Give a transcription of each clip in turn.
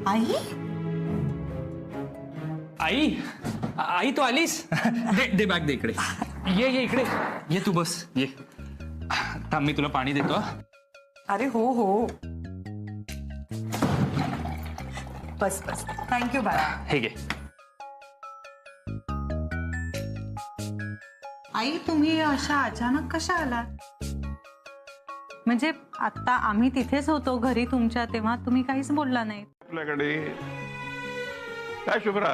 आई आई आई तू आलीस? दे दे बॅग दे इकडे. ये ये इकडे ये, तू बस ये. थांब मी तुला पाणी देतो. अरे हो हो, बस बस. थँक्यू बाळा. हे घे. आई तुम्ही अशा अचानक कशा आलात? म्हणजे आता आम्ही तिथेच होतो घरी तुमच्या, तेव्हा तुम्ही काहीच बोलला नाही. आपल्याकडे काय शुभ्रा,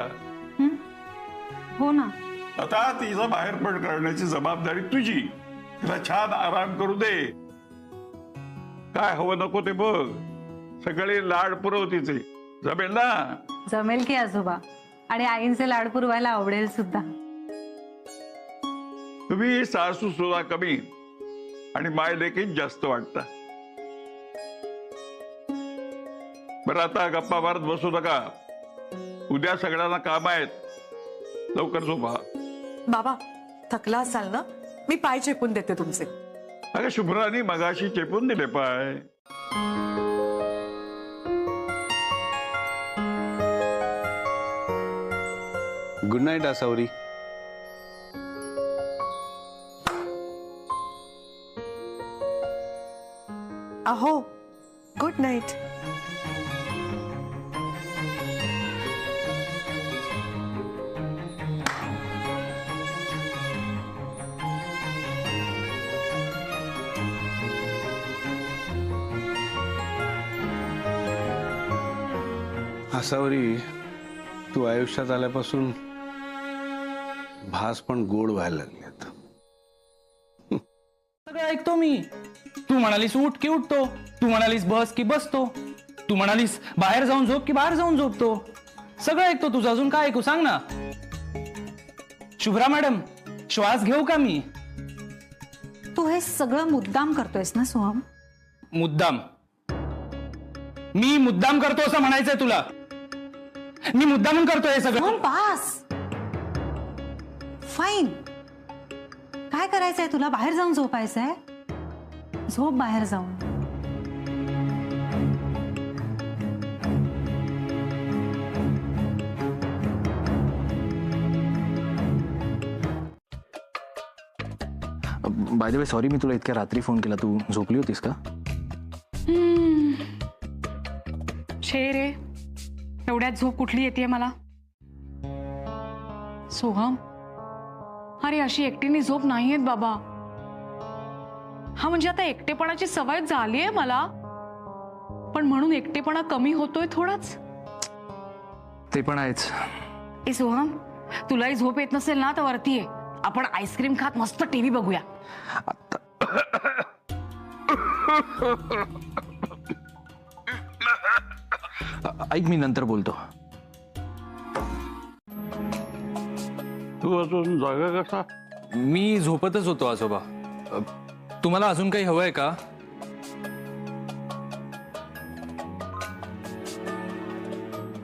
हो ना. आता तिचा बाहेर पड करण्याची जबाबदारी तुझी. तिला छान आराम करू दे. काय हवं नको ते बघ. सगळे लाड पुरव तिचे. जमेल ना? जमेल की आजोबा, आणि आईंचे लाड पुरवायला आवडेल सुद्धा. तुम्ही सासू सुद्धा कमी आणि माय देखील जास्त वाटता. बरं आता गप्पा मारत बसू नका. उद्या सगळ्यांना काम आहेत. लवकर झोपा. बाबा थकला असाल ना, मी पाय चेपून देते तुमचे. अरे शुभ्रानी मगाशी चेपून दिले पाय. Good night Asavari. अहो गुड नाईट. आसावरी, तू आयुष्यात आल्यापासून भास पण गोड व्हायला लागलेत. सगळं ऐकतो मी. तू म्हणालीस उठ की उठतो, तू म्हणालीस बस की बसतो, तू म्हणालीस बाहेर जाऊन झोप की बाहेर जाऊन झोपतो. सगळं ऐकतो तुझं. अजून काय ऐकू सांग ना. शुभ्रा मॅडम, श्वास घेऊ का मी? तू हे सगळं मुद्दाम करतोयस ना सोहम? मुद्दाम? मी मुद्दाम करतो असं म्हणायचंय तुला? मी मुद्दाम करतोय हे सगळं? Pass fine. काय करायचंय तुला? बाहेर जाऊन झोपायचंय? झोप बाहेर जाऊन. बाय द वे सॉरी, मी तुला इतक्या रात्री फोन केला. तू झोपली होतीस का? छे रे, एवढ्यात झोप कुठली येते मला? सोहम, अरे अशी एकटीने झोप नाहीयेत बाबा. हा म्हणजे आता एकटेपणाची सवय झाली आहे मला, पण म्हणून एकटेपणा कमी होतोय थोडाच. ते पण आहेच. ए सोहम, तुलाही झोप येत नसेल ना तर वरती ये. आपण आईस्क्रीम खात मस्त टीव्ही बघूया. ऐक, मी नंतर बोलतो. तू अजून जागा कसा? मी झोपतच होतो आजोबा. तुम्हाला अजून काही हवंय का?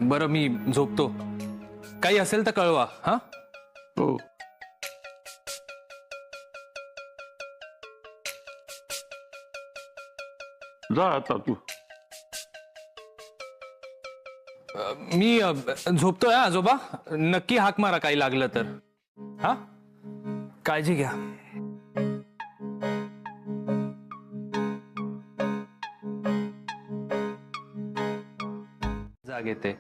बरं मी झोपतो. काही असेल तर कळवा. हा हो. जा आता तू. मी झोपतोय आजोबा. नक्की हाक मारा काही लागलं तर. हा, काळजी घ्या. जाग येते.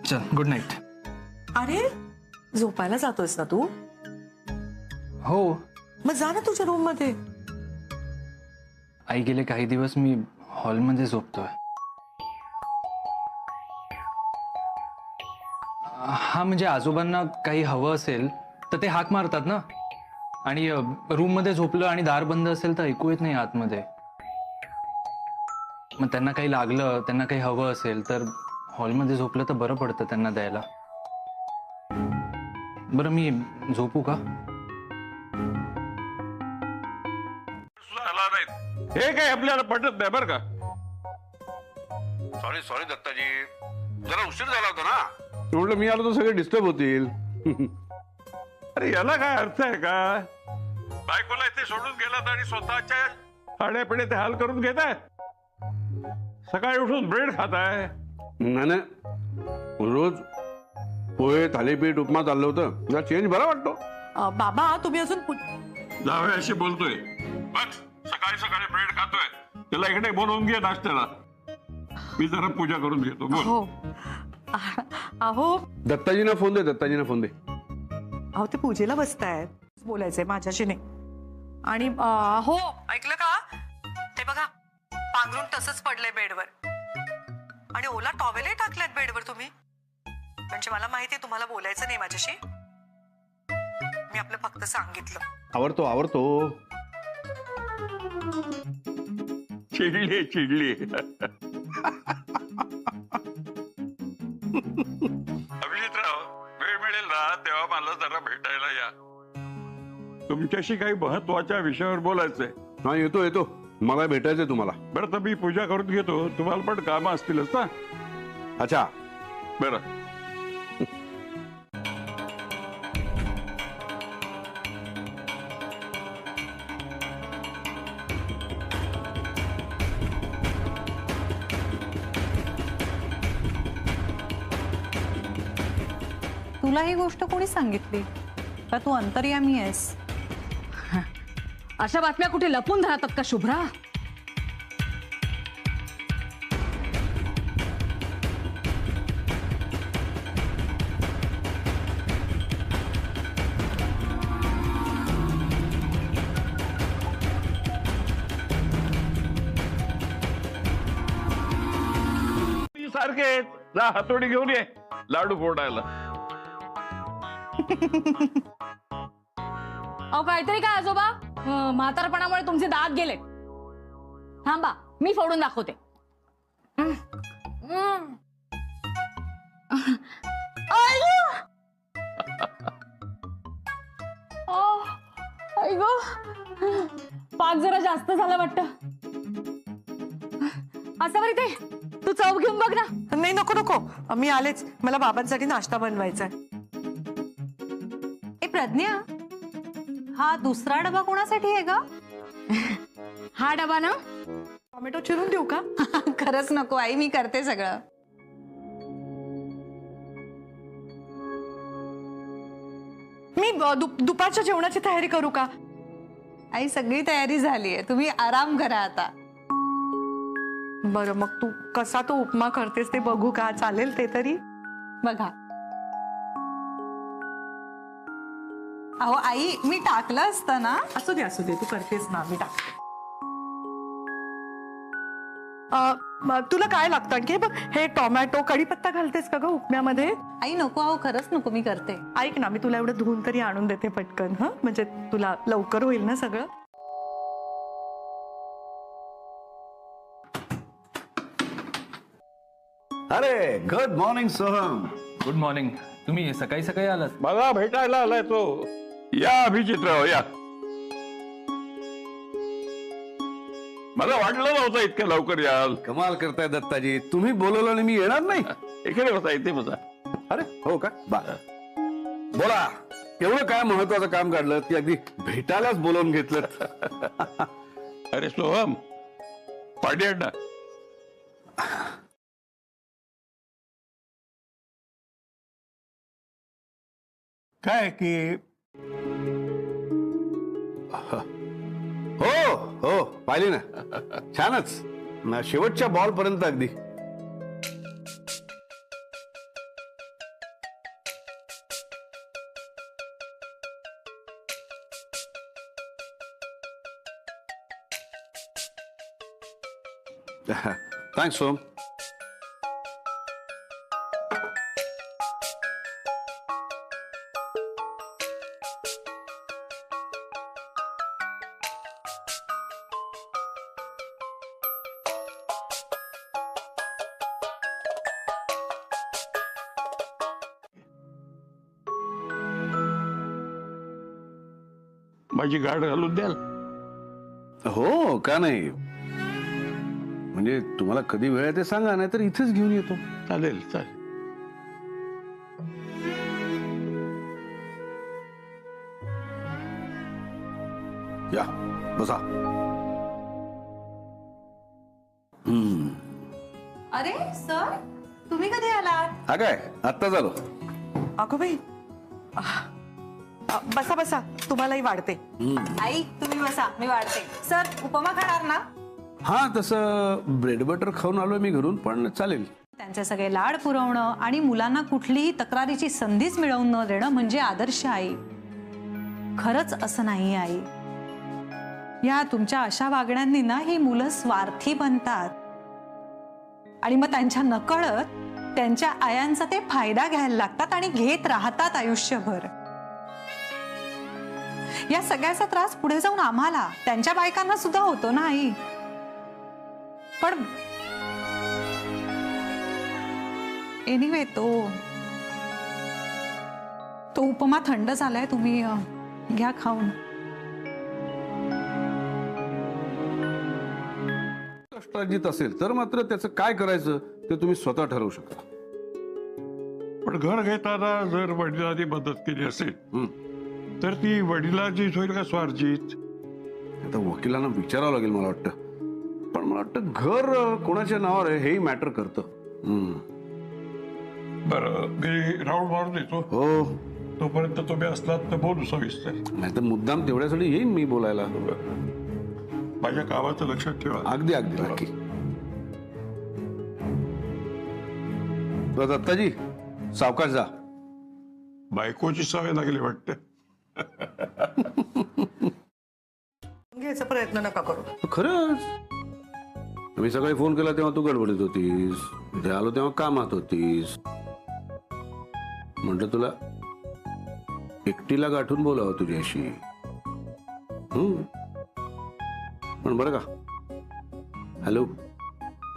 चल, गुड नाईट. अरे झोपायला जातोयस ना तू? हो, मग जा ना तुझ्या रूम मध्ये. आई गेले काही दिवस मी हॉलमध्ये झोपतोय. हा म्हणजे आजोबांना काही हवं असेल तर ते हाक मारतात ना. आणि रूम मध्ये झोपलं आणि दार बंद असेल तर ऐकू येत नाही आतमध्ये. मग त्यांना काही लागलं, त्यांना काही हवं असेल तर हॉलमध्ये झोपलं तर बरं पडतं त्यांना द्यायला. बरं मी झोपू का? आला नाही हे काय आपल्याला पटत नाही बरं का. सॉरी सॉरी दत्ताजी, जरा उशीर झाला होता ना. म्हटलं मी आलो तर सगळे डिस्टर्ब होतील. अरे याला काय अर्थ आहे का? बायकोला इथे सोडून गेलात आणि स्वतःच्या खाण्यापिण्यात हाल करून घेताय. सकाळी उठून ब्रेड खाताय? नाही नाही, रोज पोहे थालीपीठ उपमा चाललं होतं, जरा चेंज बरा वाटतो. बाबा तुम्ही अजून जावे अशी बोलतोय, बघ सकाळी सकाळी ब्रेड खातोय, त्याला इकडे बोलवून घे नाश्त्याला. मी जरा पूजा करून घेतो. बोल. हो अहो दत्ताजींना फोन दे, दत्ताजींना फोन दे. अहो ते पूजेला बसतायत, बोलायचंय माझ्याशी नाही. आणि हो ऐकलं का, ते बघा पांघरून तसंच पडलंय बेडवर आणि ओला टॉवेलही टाकलेत बेडवर तुम्ही. म्हणजे मला माहितीये तुम्हाला बोलायचं नाही माझ्याशी, मी आपलं फक्त सांगितलं. आवडतो आवडतो. चिडली चिडली. अभिजितराव, वेळ मिळेल ना तेव्हा मला जरा भेटायला या. तुमच्याशी काही महत्वाच्या विषयावर बोलायचंय. हा येतो येतो, मला भेटायचंय तुम्हाला. बरं तर मी पूजा करून घेतो, तुम्हाला पण कामं असतीलच ना. अच्छा बरं. तुला ही गोष्ट कोणी सांगितली का तू अंतर्यामी आहेस? अशा बातम्या कुठे लपून राहतात का शुभ्रा? सारखे जा, हातोडी घेऊन ये लाडू फोडायला. अहो काहीतरी काय आजोबा, म्हातारपणामुळे तुमचे दात गेले. थांबा मी फोडून दाखवते. पाक जरा जास्त झाला वाटतं. असं बरं ते तू चव घेऊन बघ ना. नाही नको नको, मी आलेच, मला बाबांसाठी नाश्ता बनवायचा आहे. ए प्रज्ञा, हा दुसरा डबा कोणासाठी आहे का? हा डबा ना, टोमॅटो चिरून देऊ का? खरंच नको आई, मी करते सगळं. मी दुपारच्या जेवणाची तयारी करू का? आई सगळी तयारी झाली आहे, तुम्ही आराम करा आता. बरं मग तू कसा तो उपमा करतेस ते बघू का? चालेल ते तरी बघा. अहो आई, मी टाकलं असतं ना. असू दे तू करतेस ना, मी टाकते. तुला काय लागतं आणखी? हे बघ, हे टोमॅटो कढीपत्ता घालतेस का ग उपम्यामध्ये? आई नको, अहो खरंच नको, मी करते. ऐक ना, मी तुला एवढं धुवून तरी आणून देते पटकन. हा म्हणजे तुला लवकर होईल ना सगळं. अरे good morning Soham. Good morning. तुम्ही सकाळी सकाळी आलात? मला भेटायला आलाय तो. या अभिजितराव या. मला वाटलं नव्हतं इतक्या लवकर याल. कमाल करताय दत्ताजी, तुम्ही बोलवलं आणि मी येणार नाही. इकडे बसा, इथे बसा. अरे हो का? बोला, एवढं काय महत्वाचं काम काढलं की अगदी भेटायलाच बोलवून घेतलं. अरे सोहम, पाणी आण ना. काय की हो हो पाहिली ना, छानच ना, शेवटच्या बॉल पर्यंत अगदी. थँक्स सोहम. माझी गाड घालून द्याल? हो का नाही, म्हणजे तुम्हाला कधी वेळ आहे ते सांगा, नाही तर इथेच घेऊन येतो. चालेल चालेल. या बसा. अरे सर, तुम्ही कधी आलात? हा काय आत्ता झालो. अगं बाई बसा बसा, तुम्हालाही वाढते. आई तुम्ही बसा, मी वाढते. सर, उपमा खाणार ना? हा तसं ब्रेड बटर खाऊन आलोय मी घरून, पण चालेल. त्यांचे सगळे लाड पुरवणं आणि मुलांना कुठलीही तक्रारीची संधीच मिळवून न देणं म्हणजे आदर्श आई. खरंच असं नाही आई. या तुमच्या अशा वागण्यांनी ना ही मुलं स्वार्थी बनतात आणि मग त्यांच्या नकळत त्यांच्या आयांचा ते फायदा घ्यायला लागतात आणि घेत राहतात आयुष्यभर. या सगळ्याचा त्रास पुढे जाऊन आम्हाला, त्यांच्या बायकांना सुद्धा होतो ना आई. पण एनिवे तो उपमा थंड झालाय, तुम्ही घ्या खाऊन. कष्टार्जित असेल तर मात्र त्याचं काय करायचं ते तुम्ही स्वतः ठरवू शकता. पण घर घेताना जर वडिलांनी मदत केली असेल तर ती वडिलांची होईल का स्वार्जित? आता वकिलांना विचारावं लागेल मला वाटतं. पण मला वाटतं घर कोणाच्या नावावर आहे हेही मॅटर करतं. बरं, मी राऊंड मारून येतो. हो, तोपर्यंत तुम्ही असलात तर बोलू सविस्तर. नाही तर मुद्दाम तेवढ्यासाठी येईन मी बोलायला. माझ्या कामाचं लक्षात ठेवा. अगदी अगदी नक्की. दत्ताजी सावकाश जा. बायकोची सवय लागली वाटते. घ्यायचा प्रयत्न नका करू. खरंच मी सकाळी फोन केला तेव्हा तू गडबडीत होतीस, इथे आलो तेव्हा कामात होतीस. म्हटलं तुला एकटीला गाठून बोलावं तुझ्याशी. पण बरं का, हॅलो,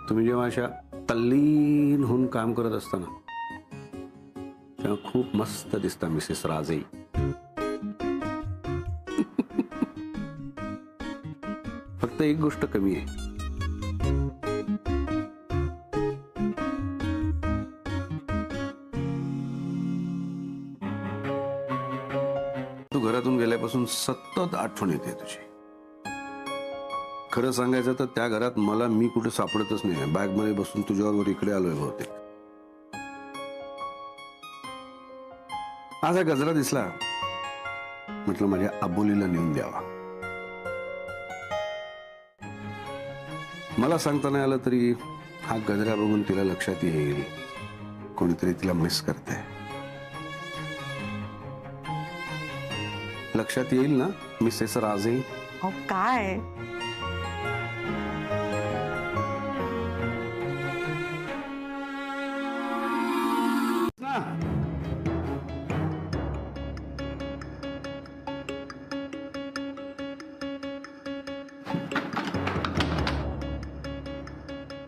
तुम्ही जेव्हा अशा तल्लीन होऊन काम करत असताना तेव्हा खूप मस्त दिसता मिसेस राजे. फक्त एक गोष्ट कमी आहे. तू घरातून गेल्यापासून सतत आठवण येते तुझी. खरं सांगायचं तर त्या घरात मला मी कुठे सापडतच नाही. बॅग मध्ये बसून तुझ्यावर इकडे आलोय बहुतेक. आज हा गजरा दिसला, म्हटलं माझ्या आबोलीला नेऊन द्यावा. मला सांगता नाही आलं तरी हा गजरा बघून तिला लक्षात येईल कोणीतरी तिला मिस करते. लक्षात येईल ना मिसेस राजे? अहो काय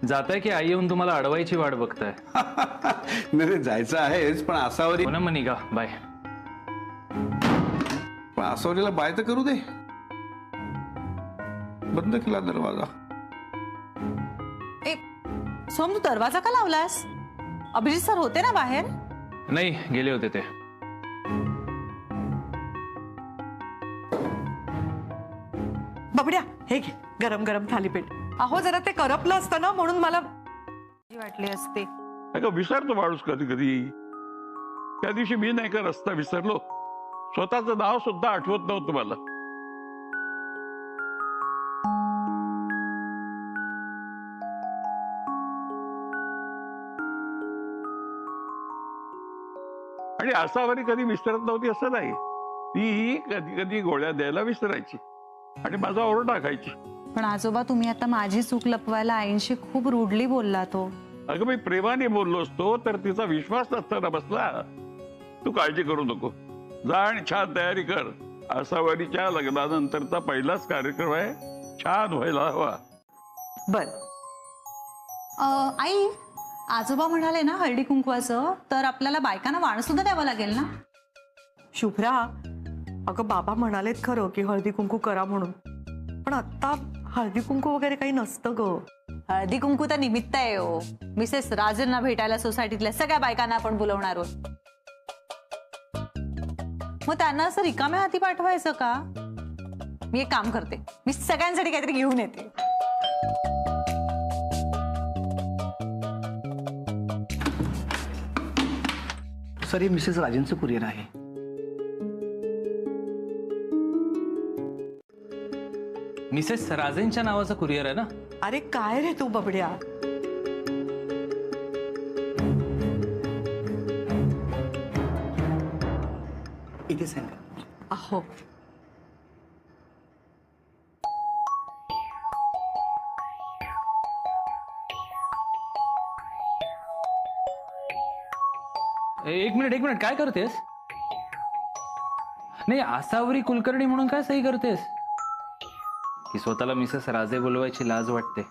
जाताय की आई येऊन तुम्हाला अडवायची वाट बघताय? नाही जायचं आहेच, पण आसावरी हो ना, मग निघा. बाय. पण आसावरीला बाय तर करू दे. बंद केला दरवाजा. सोम, तू दरवाजा का लावलास? अभिजित सर होते ना बाहेर? नाही, गेले होते ते. बबड्या, हे घे गरम गरम थालीपीठ. अहो जरा ते करपलं असतं ना म्हणून मला वाटली असते. अगं विसरतो माणूस कधी कधी. त्या दिवशी मी नाही का रस्ता विसरलो, स्वतःचं नाव सुद्धा आठवत नव्हतं मला. आणि आसावरी कधी विसरत नव्हती असं नाही. ती कधी कधी गोळ्या द्यायला विसरायची आणि माझा ओरडा खायची. पण आजोबा, तुम्ही आता माझी चूक लपवायला आईंशी खूप रूडली बोलला तो. अगं मी प्रेमाने बोललो असतो तर तिचा विश्वास नसताना बसला. तू काळजी करू नको, जा आणि छान तयारी कर. आसावरीच्या लग्नानंतरचा पहिलाच कार्यक्रम आहे, छान व्हायला हवा. बर. आई, आजोबा म्हणाले ना हळदी कुंकवाचं, तर आपल्याला बायकांना वाण सुद्धा द्यावं लागेल ना? शुभ्रा, अगं बाबा म्हणालेत खरं की हळदी कुंकू करा म्हणून, पण आता हळदी कुंकू वगैरे काही नसतं ग. हळदी कुंकू तर निमित्त आहे हो. मिसेस राजेंना भेटायला सोसायटीतल्या सगळ्या बायकांना आपण बोलवणार आहोत. मग त्यांना असं रिकाम्या हाती पाठवायचं का? मी एक काम करते, मी सगळ्यांसाठी काहीतरी घेऊन येते. सर हे मिसेस राजेंचं कुरिअर आहे. मिसेस राजेंच्या नावाचं कुरिअर आहे ना? अरे काय रे तू बबड्या. इथे सांगा. अहो एक मिनिट काय करतेस? नाही, आसावरी कुलकर्णी म्हणून काय सही करतेस? की स्वतःला मिसेस राजे बोलवायची लाज वाटते?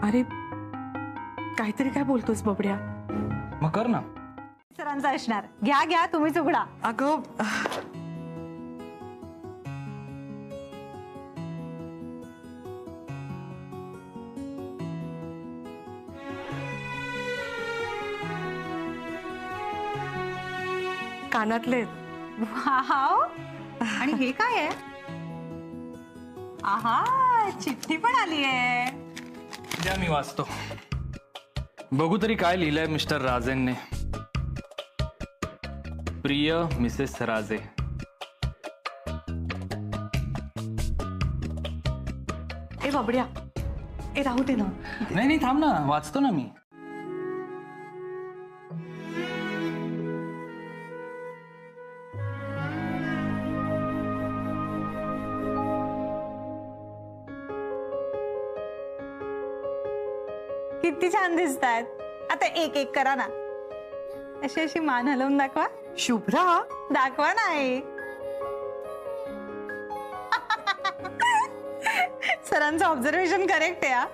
अरे काहीतरी काय बोलतोस बबड्या. मग कर ना. सरांचा असणार. घ्या तुम्हीच उघडा. अगं कानातले वाव. आणि हे काय आहे? आहा, चिठ्ठी पण आली आहे. द्या मी वाचतो. बघू तरी काय लिहिलंय मिस्टर राजेंने. प्रिय मिसेस राजे, ए बबड्या, ए राहू दे ना. नाही थांब ना, वाचतो ना मी. किती छान दिसतायत. आता एक एक करा ना. अशी अशी मान हलवून दाखवा. शुभ्रा दाखवा नाही. सरांचं ऑब्झर्वेशन करेक्ट आहे.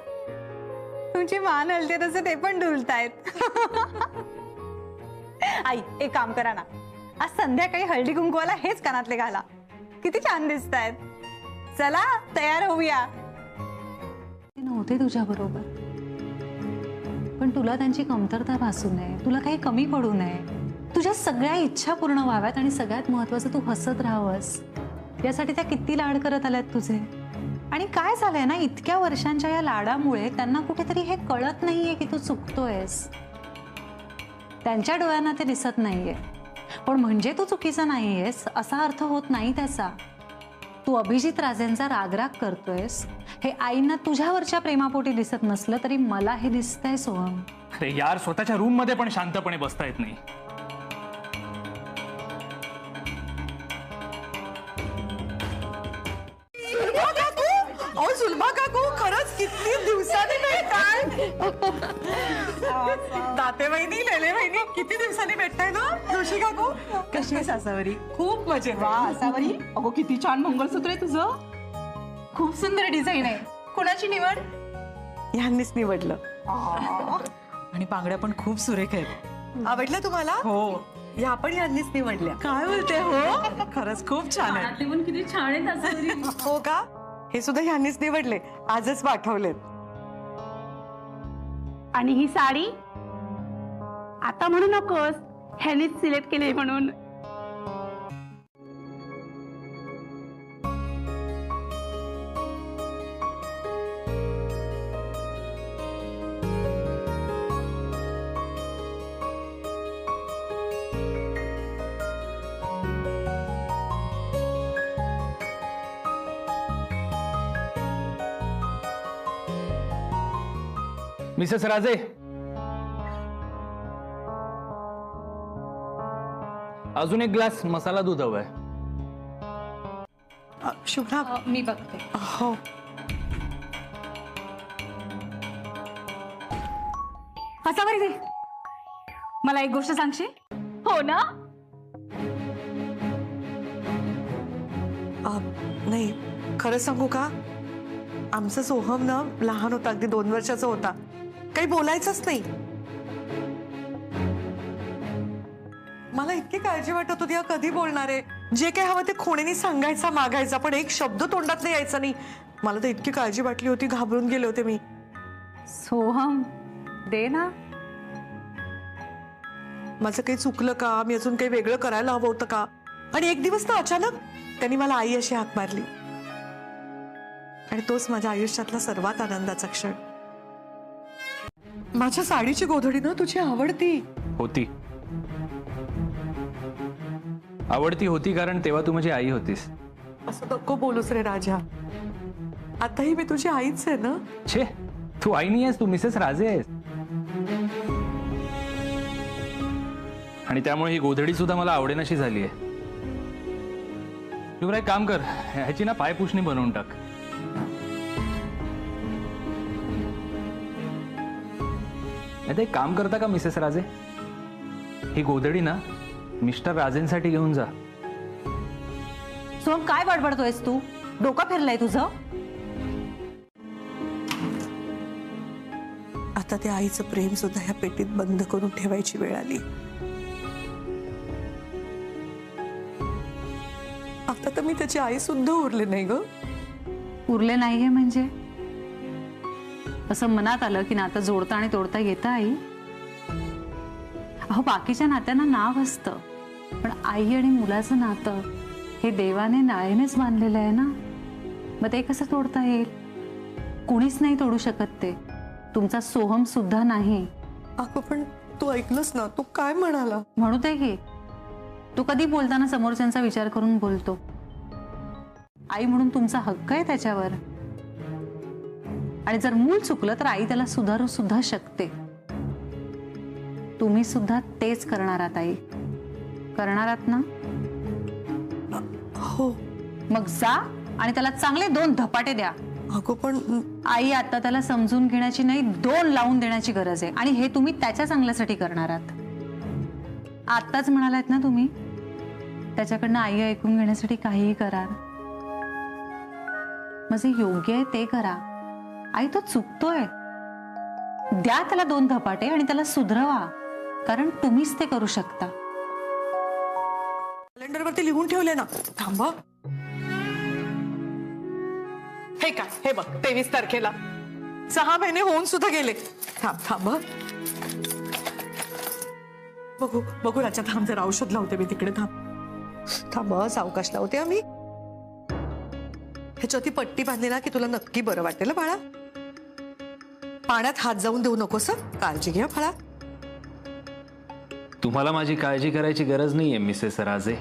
तुमची मान हलते तसे ते पण डुलतायत. आई एक काम करा ना, आज संध्याकाळी हळदी कुंकवाला हेच कानातले घाला. किती छान दिसतायत. चला तयार होऊया. नव्हते तुझ्या बरोबर, पण तुला त्यांची कमतरता भासू नये, तुला काही कमी पडू नये, तुझ्या सगळ्या इच्छा पूर्ण व्हाव्यात आणि सगळ्यात महत्वाचं तू हसत राहावंस, यासाठी त्या किती लाड करत आल्यात तुझे. आणि काय झालंय ना, इतक्या वर्षांच्या या लाडामुळे त्यांना कुठेतरी हे कळत नाहीये की तू चुकतोयस. त्यांच्या डोळ्यांना ते दिसत नाहीये, पण म्हणजे तू चुकीचा नाहीयेस असा अर्थ होत नाही त्याचा. तू अभिजित राजेंचा रागराग करतोयस हे आईंना तुझ्यावरच्या प्रेमापोटी दिसत नसलं तरी मला हे दिसतंय सोहम. अरे यार, स्वतःच्या रूम मध्ये पण शांतपणे बसता येत नाही. सुलभा काकू, खरंच किती दिवसांनी भेटताय. दाते वहिनी, लेले वहिनी, किती दिवसांनी भेटताय ना. जोशी काकू कशी आहे सासावरी? खूप मजेत. वा असावरी, अगो किती छान मंगळसूत्र आहे तुझं. खूप सुंदर डिझाईन आहे. कुणाची निवड? ह्यांनीच निवडलं. आणि बांगड्या पण खूप सुरेख आहेत. आवडलं तुम्हाला? हो. या पण ह्यांनीच निवडल्या. काय बोलते? हो खरंच खूप छान आहे. पण किती छान आहेत असावरी. हो का? हे सुद्धा ह्यांनीच निवडले, आजच पाठवलेत. आणि ही साडी आता म्हणू नकोस, ह्यानीच सिलेक्ट केली म्हणून. मिसेस राजे, अजून एक ग्लास मसाला दूध हवाय. शुभ्रा मी बघते. हो. असावरी दे, मला एक गोष्ट सांगशील? हो ना? नाही, खरं सांगू का, आमचं सोहम ना लहान होता, अगदी 2 वर्षाचा होता, काही बोलायचंच नाही. मला इतकी काळजी वाटत होती, कधी बोलणार आहे. जे काही हवं ते खोणीने सांगायचा, मागायचा, पण एक शब्द तोंडात नाही यायचा नाही. मला तर इतकी काळजी वाटली होती, घाबरून गेले होते मी. सोहम दे ना. माझं काही चुकलं का? मी अजून काही वेगळं करायला हवं होतं का? आणि एक दिवस ना अचानक त्यांनी मला आई अशी हाक मारली, आणि तोच माझ्या आयुष्यातला सर्वात आनंदाचा क्षण. माझ्या साडीची गोधडी ना तुझी आवडती. होती. आवडती होती कारण तेव्हा तू माझी आई होतीस. असं नको बोलूस रे राजा. आताही मी तुझी आईच आहे ना. छे, तू आई नाही आहेस, तू मिसेस राजे आहेस. आणि त्यामुळे ही गोधडी सुद्धा मला आवडेनाशी झाली आहे. शिवराय, काम कर, ह्याची ना पायपुसणी बनवून टाक. आता एक काम करता का मिसेस राजे? ही गोधडी ना मिस्टर राजेंसाठी घेऊन जा. सोहम, काय बडबडतोयस तू? डोकं फिरलंय तुझं? आता त्या आईचं प्रेम सुद्धा ह्या पेटीत बंद करून ठेवायची वेळ आली. आता तर मी त्याची आई सुद्धा उरले नाही ग. उरले नाहीये म्हणजे असं मनात आलं की नातं जोडता आणि तोडता येतं आई? अहो, बाकीच्या नात्यांना नाव असतं, पण आई आणि मुलाचं नातं हे देवाने नाळेनेच बांधलेलं आहे ना. मग ते कसं तोडता येईल? कुणीच नाही तोडू शकत ते, तुमचा सोहम सुद्धा नाही. अगं पण तू ऐकलंस ना, तू काय म्हणाला? म्हणू दे की, तू कधी बोलताना समोरच्यांचा विचार करून बोलतो. आई म्हणून तुमचा हक्क आहे त्याच्यावर, आणि जर मूल चुकलं तर आई त्याला सुधारू सुद्धा शकते. तुम्ही सुद्धा तेच करणार आहात आई, करणार आहात ना? हो. मग जा आणि त्याला चांगले 2 धपाटे द्या. अगं पण आई, आता त्याला समजून घेण्याची नाही, 2 लावून देण्याची गरज आहे, आणि हे तुम्ही त्याच्या चांगल्यासाठी करणार आहात. आत्ताच म्हणालात ना तुम्ही, त्याच्याकडनं आई ऐकून घेण्यासाठी काहीही करा. मग जे योग्य आहे ते करा. आई, तो चुकतोय, द्या त्याला 2 धपाटे आणि त्याला सुधरवा, कारण तुम्हीच ते करू शकता. कॅलेंडरवरती लिहून ठेवले ना. थांबा, हे काय, हे बघ 23 तारखेला. 6 महिने होऊन सुद्धा गेले. थांब. बघू बघू राजा, थांब, जरा औषध लावते मी तिकडे. थांब, सावकाश लावते आम्ही. ह्याच्यावरती पट्टी बांधली ना की तुला नक्की बरं वाटेल बाळा. पाण्यात हात जाऊन देऊ नकोस. काळजी घ्या बाळा. तुम्हाला माझी काळजी करायची गरज नाहीये मिसेस राजे.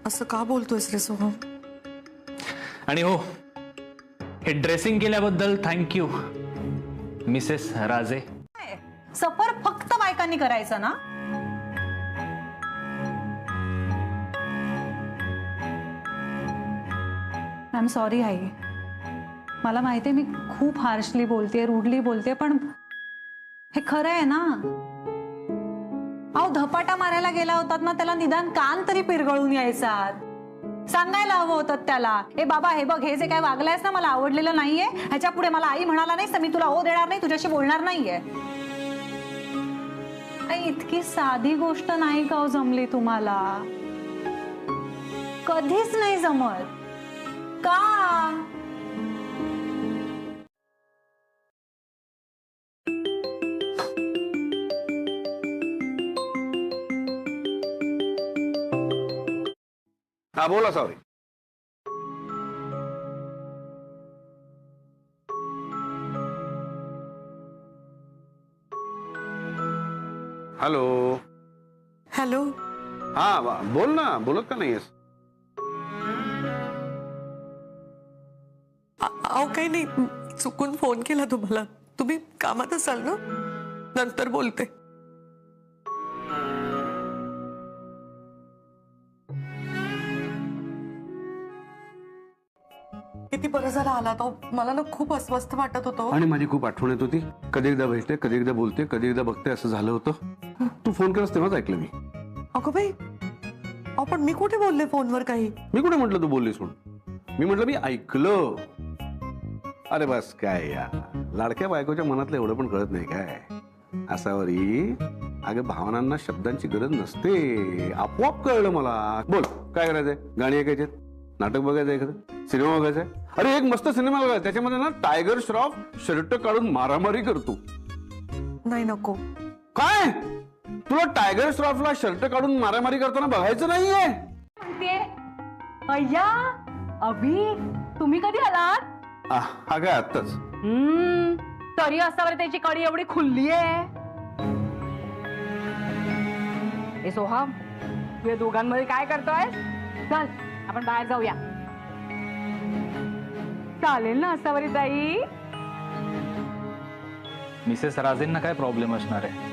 असं का बोलतोयस रे सोहम? आणि हो, हे ड्रेसिंग केल्याबद्दल थँक्यू मिसेस राजे. सफर फक्त बायकांनी करायचं ना? आय एम सॉरी आई, मला माहितीये मी खूप हार्शली बोलते, रूडली बोलते, पण हे खरं आहे ना. अहो, धपाटा मारायला गेला होतात ना, त्याला निदान कान तरी पिरगळून यायचा. सांगायला हवं होतं त्याला, ए बाबा, हे बघ, हे जे काय वागलायस ना, मला आवडलेलं नाहीये. ह्याच्या पुढे मला आई म्हणाला नाहीस तर मी तुला हो देणार नाही, तुझ्याशी बोलणार नाहीये. इतकी साधी गोष्ट नाही का जमली तुम्हाला? कधीच नाही जमत का? हा, बोला. सॉरी. हॅलो. हॅलो. हा, बोल ना. बोलत का नाहीयेस? अहो, काही नाही, चुकून फोन केला तुम्हाला. तुम्ही कामात असाल ना? नंतर बोलते. किती बरं झालं आला तो. मला ना खूप अस्वस्थ वाटत होतं. आणि माझी खूप आठवण येत होती. कधी एकदा भेटते, कधी एकदा बोलते, कधी एकदा बघते, असं झालं होतं. तू फोन केलास तेव्हाच ऐकलं मी. अगं बाई, अहो पण मी कुठे बोलले फोनवर काही? मी कुठे म्हटलं तू बोललीस म्हणून? मी म्हटलं मी ऐकलं. अरे बस, काय या लाडक्या बायकोच्या मनातलं एवढं पण कळत नाही काय? असावरी अगं, भावनांना शब्दांची गरज नसते, आपोआप कळलं मला. बोल, काय करायचंय? गाणी ऐकायचे, नाटक बघायचं, एखादं सिनेमा बघायचा? अरे एक मस्त सिनेमा बघायचा, त्याच्यामध्ये ना टायगर श्रॉफ शर्ट काढून मारामारी करतो. नाही, नको. काय तुला टायगर श्रॉफला शर्ट काढून मारामारी करताना बघायचं नाहीये? अय्या, अभि, तुम्ही कधी आलात? हा काय आत्ताच. तरी असावर त्याची कडी एवढी खुलली आहे. ए सोहम, तू या दोघांमध्ये काय करतोय? चल आपण बाहेर जाऊया. चालेल ना असावरी ताई? मिसेस राजेंना काय प्रॉब्लेम असणार आहे?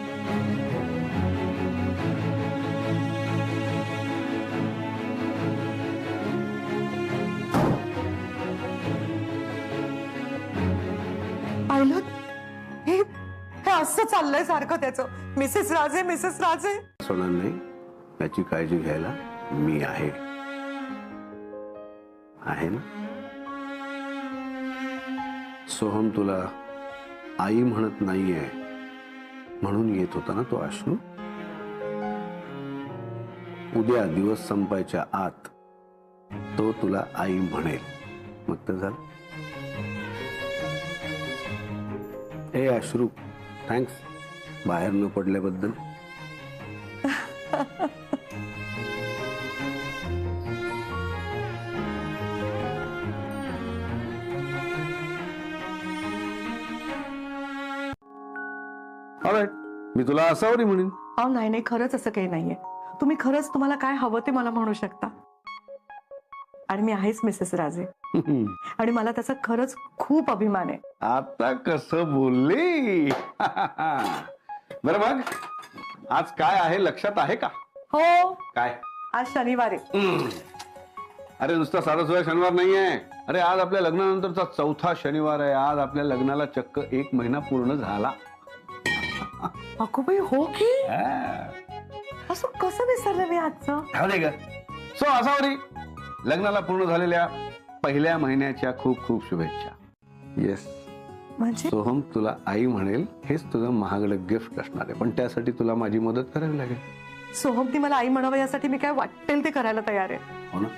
पाहिलं हे हे असं चाललंय सारखं त्याचं, मिसेस राजे मिसेस राजे. होणार नाही, याची काळजी घ्यायला मी आहे ना. सोहम तुला आई म्हणत नाहीये म्हणून येत होता ना तो अश्रू. उद्या दिवस संपायच्या आत तो तुला आई म्हणेल, मग तर झालं. ए अश्रू, थँक्स बाहेर न पडल्याबद्दल. ऑलराईट, मी तुला असावरी म्हणेन. अहो नाही नाही, खरंच असं काही नाहीये. तुम्ही खरंच तुम्हाला काय हवं ते मला म्हणू शकता. आणि मी आहेच मिसेस राजे, आणि मला त्याचा खरंच खूप अभिमान आहे. आता कसं बोलली. बरं मग आज काय आहे लक्षात आहे का? हो, काय? आज शनिवार आहे. अरे नुसता साधा सुद्धा शनिवार नाहीये. अरे आज आपल्या लग्नानंतरचा 4था शनिवार आहे. आज आपल्या लग्नाला चक्क 1 महिना पूर्ण झाला. अगोबाई हो की? असं कसं विसरलं मी आजचं? सो असावरी लग्नाला पूर्ण झालेल्या पहिल्या महिन्याच्या खूप खूप शुभेच्छा. येस, म्हणजे सोहम तुला आई म्हणेल हेच तुझं महागडं गिफ्ट असणार आहे, पण त्यासाठी तुला माझी मदत करावी लागेल. सोहमनी मला आई म्हणावं यासाठी मी काय वाटेल ते करायला तयार आहे. हो ना?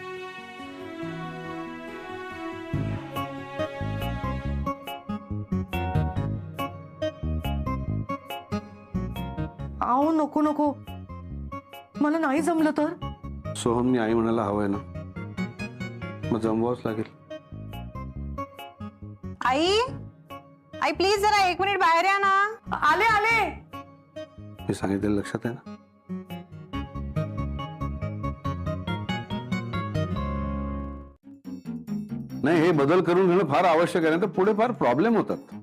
आओ नको नको, मला नाही जमलं तर. सोहमनी आई म्हणायला हवंय ना, मग जमवावंच लागेल. आई आई प्लीज जरा 1 मिनिट बाहेर या ना. आले आले. मी सांगितलेलं लक्षात आहे ना? नाही, हे बदल करून घेणं फार आवश्यक आहे, तर पुढे फार प्रॉब्लेम होतात.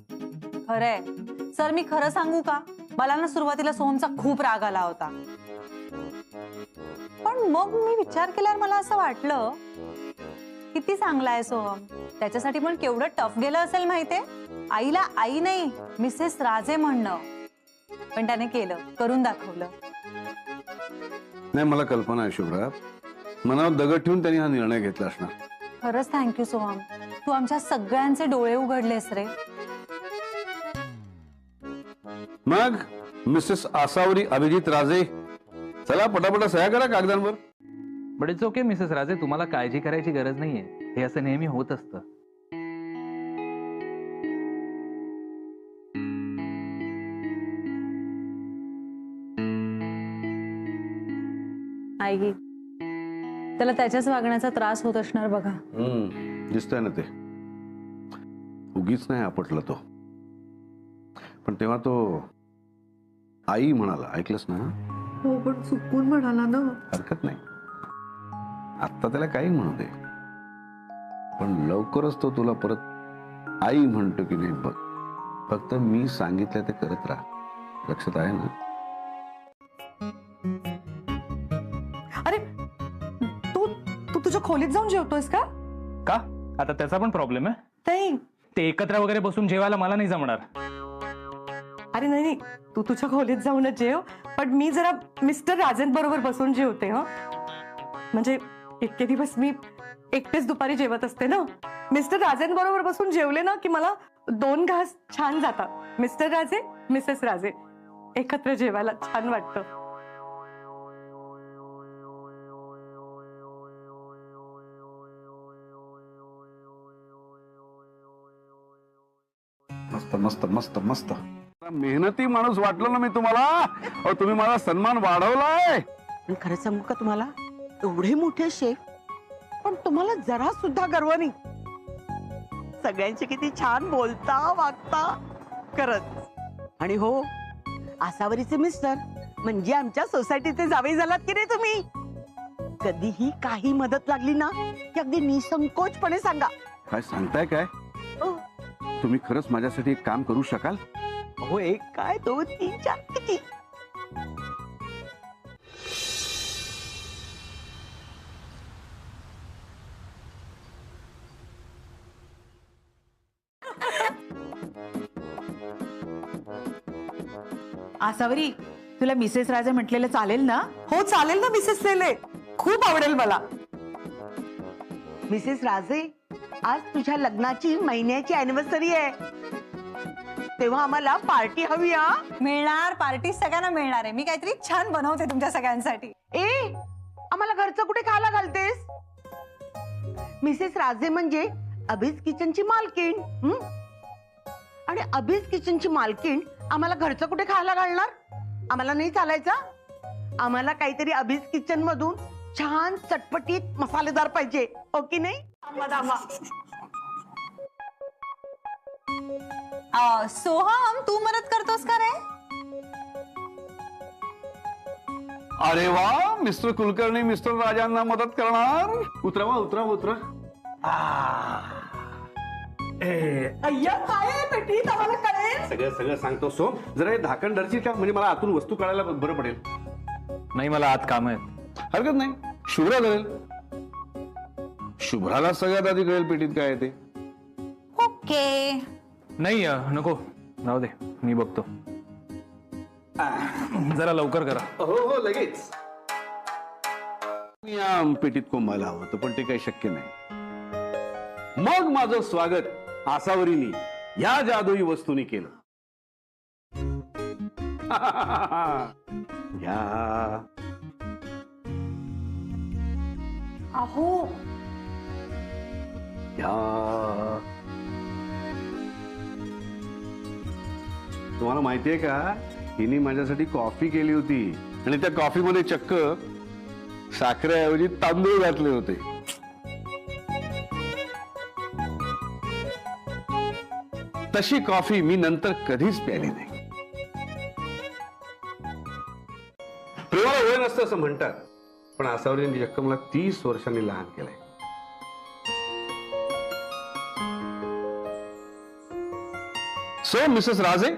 खरंय सर, मी खरं सांगू का, मला ना सुरुवातीला सोहमचा खूप राग आला होता. पण मग मी विचार केल्यावर मला असं वाटलं किती चांगला आहे सोहम. त्याच्यासाठी पण केवढं टफ गेलं असेल माहितीये. आईला आई नाही मिसेस राजे म्हणणं, पण त्याने केलं, करून दाखवलं. नाही, मला कल्पना आहे शुभ्रा, मनावर दगड ठेवून त्यांनी हा निर्णय घेतला असणार. खरंच थँक्यू सोहम, तू आमच्या सगळ्यांचे डोळे उघडलेस रे. मग मिसेस आसावरी अभिजित राजे, चला पटापटा सह्या करा कागदांवर. बट इट्स ओके मिसेस राजे, तुम्हाला काळजी करायची गरज नाहीये. हे असं नेहमी होत असतं. आई त्याला त्याच्याच वागण्याचा त्रास होत असणार बघा. दिसतंय ना ते. उगीच नाही आपटला तो, पण तेव्हा तो आई म्हणाला, ऐकलंस ना? हो, पण चुकून म्हणाला ना. हरकत नाही, आता त्याला काही म्हणू दे, पण लवकरच तो तुला परत आई म्हणतो की नाही बघ. फक्त मी सांगितलं ते करत राहा. लक्षात आहे ना? अरे तू तू तुझ्या खोलीत जाऊन जेवतोयस का? का आता त्याचा पण प्रॉब्लेम आहे? नाही. ते एकत्र वगैरे बसून जेवायला मला नाही जमणार. अरे नाही नाही, तू तुझ्या खोलीत जाऊनच जेव, पण मी जरा मिस्टर राजेंबरोबर बसून जेवते. म्हणजे इतके दिवस मी एकटेच दुपारी जेवत असते ना. मिस्टर राजेंबरोबर बसून जेवले ना की मला 2 घास छान जातात. मिस्टर राजे मिसेस राजे एकत्र जेवायला छान वाटतं. मस्त मस्त मस्त मस्त. मेहनती माणूस वाटलो ना मी तुम्हाला. अहो तुम्ही माझा सन्मान वाढवलाय. पण खरं सांगू का तुम्हाला, एवढे मोठे शेफ पण तुम्हाला जरा सुद्धा गर्व नाही. सगळ्यांशी किती छान बोलता वागता खरंच. आणि हो, आसावरीचे मिस्टर म्हणजे आमच्या सोसायटीचे जावई झालात की नाही तुम्ही. कधीही काही मदत लागली ना की अगदी निसंकोचपणे सांगा. काय सांगताय काय? हो. तुम्ही खरंच माझ्यासाठी एक काम करू शकाल? हो, एक काय 2 3 4 किती. आसावरी, तुला मिसेस राजे म्हटलेलं चालेल ना? हो चालेल ना मिसेस सेले, खूप आवडेल मला. मिसेस राजे, आज तुझ्या लग्नाची महिन्याची अॅनिव्हर्सरी आहे, तेव्हा आम्हाला पार्टी हवी. हा मिळणार पार्टी, सगळ्यांना मिळणार आहे. मी काहीतरी छान बनवते तुमच्या सगळ्यांसाठी. ए, आम्हाला घरचं कुठे खायला घालतेस? मिसेस राजे म्हणजे अभिज किचनची मालकीण. आणि अभिज किचनची मालकीण आम्हाला घरचं कुठे खायला घालणार? आम्हाला नाही चालायचं. आम्हाला काहीतरी अभिज किचन मधून छान चटपटीत मसालेदार पाहिजे, हो की नाही? सोहम, तू मदत करतोस का रे? अरे वा, मिस्टर कुलकर्णी मिस्टर राजांना मदत करणार. उतरावा उतरा उतरा. अय्या, काय आहे पेटीत आम्हाला कळेल. सगळं सगळं सांगतो. सोम, जरा हे झाकण धरशील का? म्हणजे मला आतून वस्तू काढायला बरं पडेल. नाही, मला आत काम आहेत. हरकत नाही, शुभ्रा करेल. शुभ्राला सगळ्यात आधी कळेल पेटीत काय आहे ते. ओके. नाही नको, राहू दे, मी बघतो. जरा लवकर करा. हो हो, लगेच. मी या पेटीत कोंबायला हवं होतं, पण ते काही शक्य नाही. मग माझं स्वागत आसावरीनी या जादुई वस्तूनी केलं. या अहो, या तुम्हाला माहितीये का, हिने माझ्यासाठी कॉफी केली होती आणि त्या कॉफीमध्ये चक्क साखरेऐवजी तांदूळ घातले होते. तशी कॉफी मी नंतर कधीच प्यायली नाही. प्रेमाला वय नसतं असं म्हणतात, पण आसावरीने चक्क मला 30 वर्षांनी लहान केलंय. सो मिसेस राजे,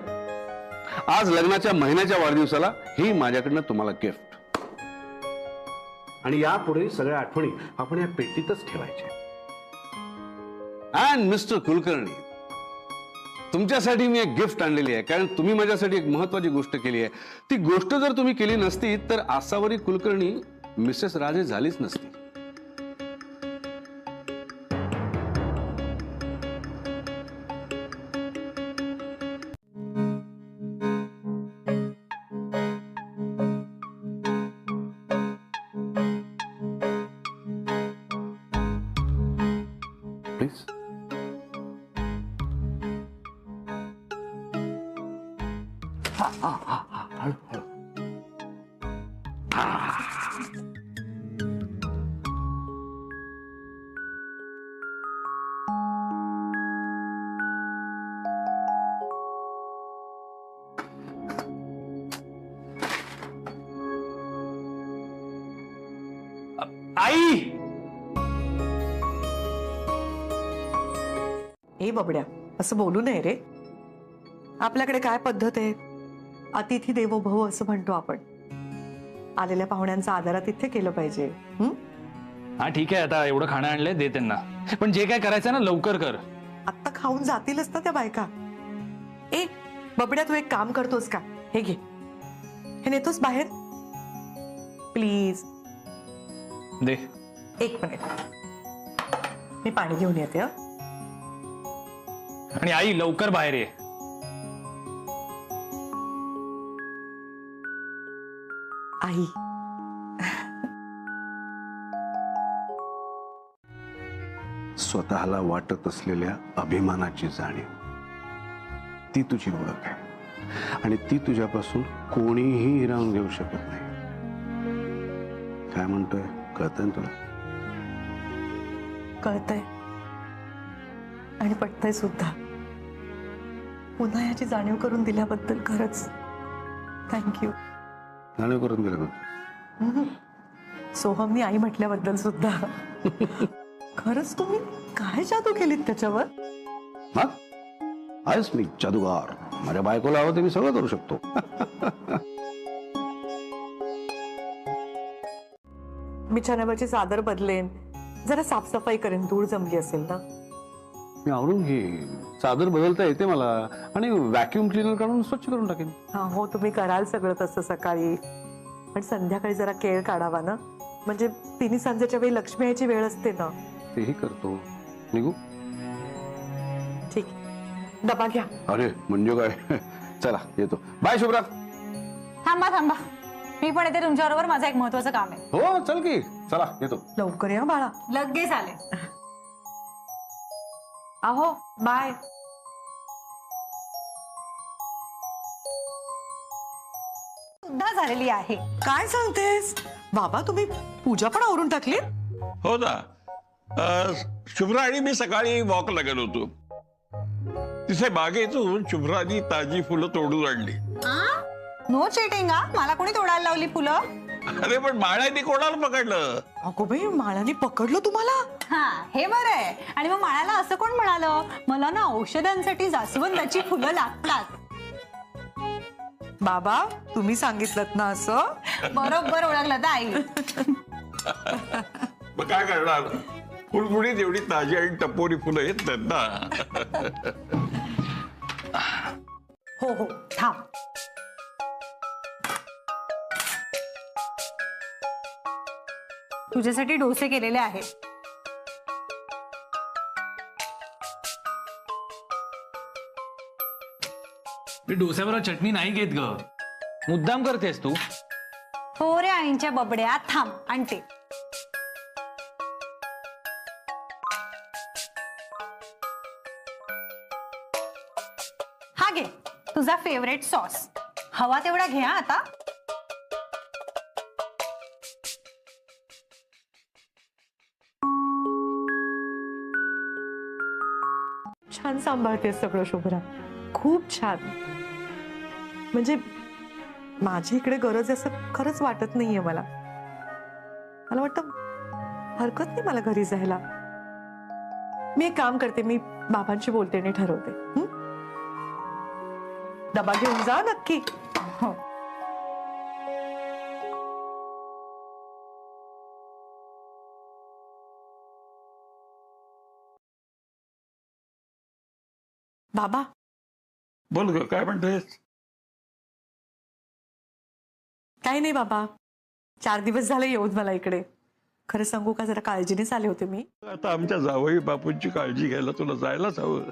आज लग्नाच्या महिन्याच्या वाढदिवसाला ही माझ्याकडनं तुम्हाला गिफ्ट. आणि यापुढे सगळ्या आठवणी आपण या पेटीतच ठेवायच्या. अँड मिस्टर कुलकर्णी, तुमच्यासाठी मी एक गिफ्ट आणलेली आहे, कारण तुम्ही माझ्यासाठी एक महत्वाची गोष्ट केली आहे. ती गोष्ट जर तुम्ही केली नसती तर आसावरी कुलकर्णी मिसेस राजे झालीच नसती. प्लीज. आई, ए बबड्या, असं बोलू नये रे. आपल्याकडे काय पद्धत आहे, अतिथी देवो भव असं म्हणतो आपण. आलेल्या पाहुण्यांचा आदरातिथ्य केलं पाहिजे. हा ठीक आहे, आता एवढं खाणं आणलंय, दे त्यांना. पण जे काय करायचं ना लवकर कर. आत्ता खाऊन जातीलच ना त्या बायका. ए बबड्या, तू एक काम करतोस का? हे घे, हे नेतोस बाहेर प्लीज. दे. एक मिनिट, मी पाणी घेऊन येते. आणि आई लवकर बाहेर ये. आई, स्वतःला वाटत असलेल्या अभिमानाची जाणीव, ती तुझी ओळख आहे. आणि ती तुझ्यापासून कोणीही हिरावून घेऊ शकत नाही. काय म्हणतोय, कळतंय तुला? कळतंय. आणि पटतंय सुद्धा. पुन्हा याची जाणीव करून दिल्याबद्दल खरंच थँक्यू. जाणीव करून दिलं का? सोहमनी आई म्हटल्याबद्दल सुद्धा. खरंच तुम्ही काय जादू केलीत त्याच्यावर? हा, आहेच मी जादूगार. माझ्या बायकोला हवं ते मी सगळं करू शकतो. मी छानाबाची चादर बदलेन, जरा साफसफाई करेन, धूळ जमली असेल ना. मी आवरून घे, चादर बदलता येते मला, आणि व्हॅक्युम क्लिनर काढून स्वच्छ करून टाकेन. हा हो, तुम्ही कराल सगळं तसं सकाळी, पण संध्याकाळी जरा केळ काढावा ना, म्हणजे तिन्ही सांजेच्या वेळी लक्ष्मी यायची वेळ असते ना. तेही करतो. निघू? ठीक, डबा घ्या. अरे म्हणजे काय. चला येतो. बाय शुभ्रा. थांबा थांबा, मी पण येते तुमच्याबरोबर. माझं एक महत्वाचं काम आहे. हो चल की, चला येतो. लवकर या बाळा. लगेच आले. अहो बाय. सुद्धा झालेली आहे. काय सांगतेस बाबा, तुम्ही पूजा पण आवरून टाकली? हो ना. शुभ्रा आणि मी सकाळी वॉकला गेलो होतो. तिथे बागेतून शुभ्रानी ताजी फुलं तोडून आणली. No cheating. मला कोणी तोडायला लावली फुलं? अरे पण माळ्याने कोणाला पकडलं? अगो बाई, माळाने पकडलं तुम्हाला? हा, हे बरं आहे. आणि मग माळाला असं कोण म्हणालं, मला ना औषधांसाठी जास्वंदाची फुलं लागतात. बाबा तुम्ही सांगितलं ना असं? बरोबर ओळखलं तर आई. मग काय करणार, फुलफुडीत एवढी ताजी आणि टपोरी फुलं येत नाहीत ना. हो हो, थांब. तुझ्यासाठी डोसे केलेले आहेत. मी डोस्याबरोबर चटणी नाही घेत ग. मुद्दाम करतेस तू. हो रे आईंच्या बबड्या, थांब आणते. हा घे तुझा फेवरेट सॉस. हवा तेवढा घ्या आता. छान सांभाळते सगळं शुभ्रा, खूप छान. म्हणजे माझी इकडे गरज आहे असं खरंच वाटत नाहीये मला. मला वाटतं हरकत नाही मला घरी जायला. मी एक काम करते, मी बाबांशी बोलते आणि ठरवते. डबा घेऊन जा नक्की. हो. बाबा बोल ग, काय म्हणतेस? काही नाही बाबा, 4 दिवस झाले येऊन मला इकडे. खरं सांगू का, जरा काळजीनेच आले होते मी. आता आमच्या जावई बापूंची काळजी घ्यायला तुला जायलाच हवं.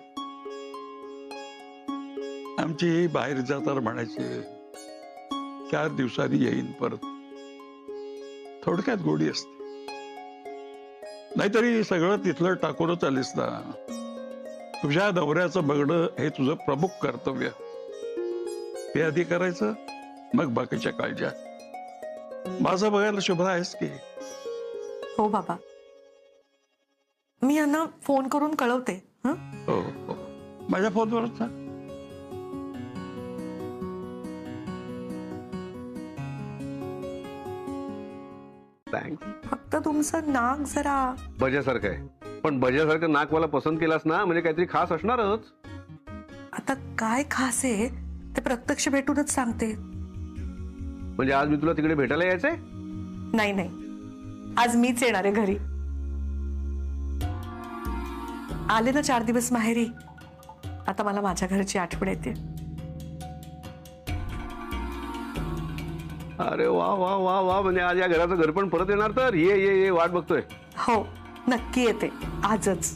आमची बाहेर जाताना म्हणायचे 4 दिवसांनी येईन परत. थोडक्यात गोडी असते. नाहीतरी सगळं तिथलं टाकूनच आलीस ना. तुझ्या नवऱ्याचं बघणं हे तुझं प्रमुख कर्तव्य. हे आधी करायचं, मग बाकीच्या काळज्या. माझं बघायला शुभ्रा आहेस की? हो बाबा, मी यांना फोन करून कळवते. हो हो, माझ्या फोनवरच ना. थँक्स. फक्त तुमचं नाक जरा बजासारखं आहे, पण बजासारखं नाक मला पसंत केलास ना, म्हणजे काहीतरी खास असणारच. आता काय खास आहे ते प्रत्यक्ष भेटूनच सांगते. म्हणजे आज मी तुला तिकडे भेटायला यायचंय? नाही नाही, आज मीच येणार आहे घरी. आले ना 4 दिवस माहेरी, आता मला माझ्या घरची आठवण येते. अरे वा वा वा वा, म्हणजे आज या घराचं घर पण परत येणार तर? ये ये ये, वाट बघतोय. हो नक्की येते आजच.